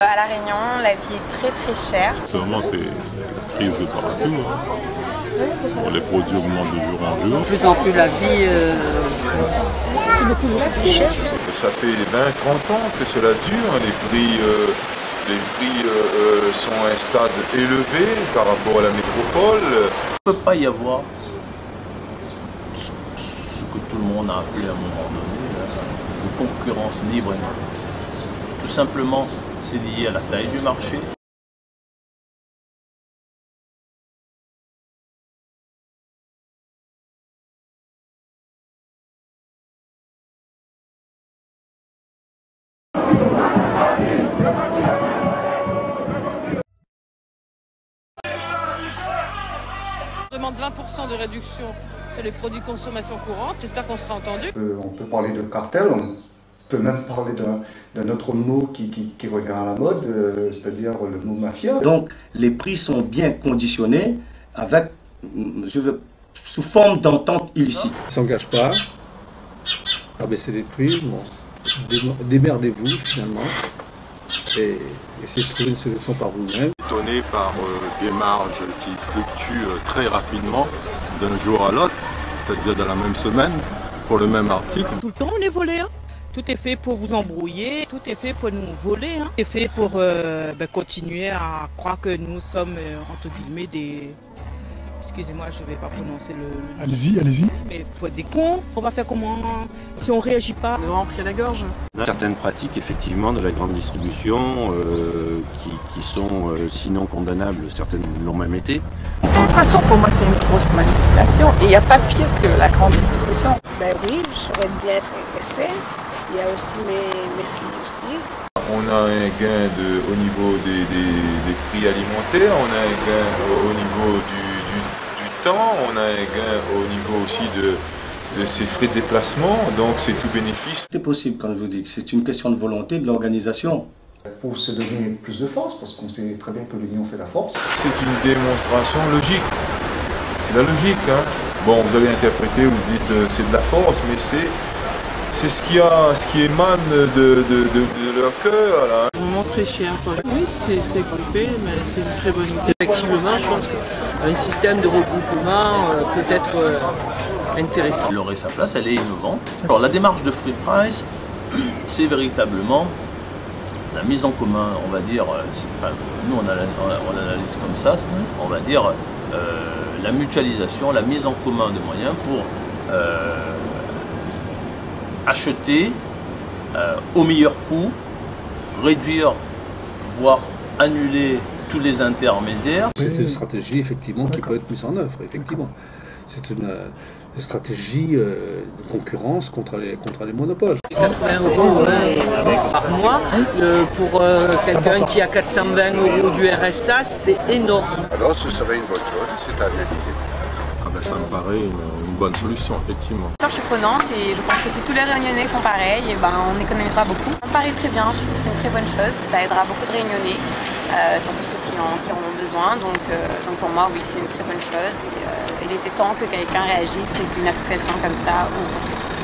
À La Réunion, la vie est très très chère. Vraiment, c'est crise de partout. Bon, les produits augmentent de jour en jour. De plus en plus, la vie, c'est beaucoup plus cher. Ça fait 20-30 ans que cela dure. Les prix sont à un stade élevé par rapport à la métropole. Il ne peut pas y avoir ce que tout le monde a appelé à un moment donné de concurrence libre et non forcée. Tout simplement, c'est lié à la taille du marché. On demande 20% de réduction sur les produits de consommation courante. J'espère qu'on sera entendu. On peut parler de cartel, on peut même parler d'un autre mot qui revient à la mode, c'est-à-dire le mot mafia. Donc les prix sont bien conditionnés avec, sous forme d'entente illicite. Ils ne s'engagent pas à baisser les prix. Bon, démerdez-vous finalement et essayez de trouver une solution par vous-même. Étonné par des marges qui fluctuent très rapidement d'un jour à l'autre, c'est-à-dire dans la même semaine, pour le même article. Tout le temps, on est volé. Tout est fait pour vous embrouiller, tout est fait pour nous voler. Tout est fait pour continuer à croire que nous sommes, entre guillemets, des... Excusez-moi, je ne vais pas prononcer le... Allez-y. Mais pour être des cons, on va faire comment si on ne réagit pas? On va en pris la gorge. Certaines pratiques, effectivement, de la grande distribution, qui sont sinon condamnables, certaines l'ont même été. De toute façon, pour moi, c'est une grosse manipulation. Et il n'y a pas pire que la grande distribution. Ben oui, je serais bien être agressée. Il y a aussi mes filles aussi. On a un gain au niveau des prix alimentaires, on a un gain au niveau du temps, on a un gain au niveau aussi de ces frais de déplacement, donc c'est tout bénéfice. C'est possible, quand je vous dis que c'est une question de volonté, de l'organisation. Pour se donner plus de force, parce qu'on sait très bien que l'union fait la force. C'est une démonstration logique, c'est la logique. Hein. Bon, vous allez interpréter, vous dites c'est de la force, mais c'est ce qui émane de leur cœur. Là. Vraiment très cher. Oui, c'est groupé, mais c'est une très bonne idée. Effectivement, je pense qu'un système de regroupement peut être intéressant. Elle aurait sa place, elle est innovante. Alors la démarche de Free Price, c'est véritablement la mise en commun, on va dire, nous on analyse comme ça, on va dire la mutualisation, la mise en commun de moyens pour acheter au meilleur coût, réduire, voire annuler tous les intermédiaires. C'est une stratégie effectivement qui peut être mise en œuvre, effectivement. C'est une stratégie de concurrence contre les monopoles. 80 € par mois, pour quelqu'un qui a 420 € du RSA, c'est énorme. Alors ce serait une bonne chose, c'est à réaliser. Ça me paraît une bonne solution, effectivement. Je suis prenante et je pense que si tous les Réunionnais font pareil, et on économisera beaucoup. Ça me paraît très bien, je trouve que c'est une très bonne chose, ça aidera beaucoup de Réunionnais, surtout ceux qui en ont besoin. Donc pour moi, oui, c'est une très bonne chose et il était temps que quelqu'un réagisse et qu'une association comme ça ouvre ses portes.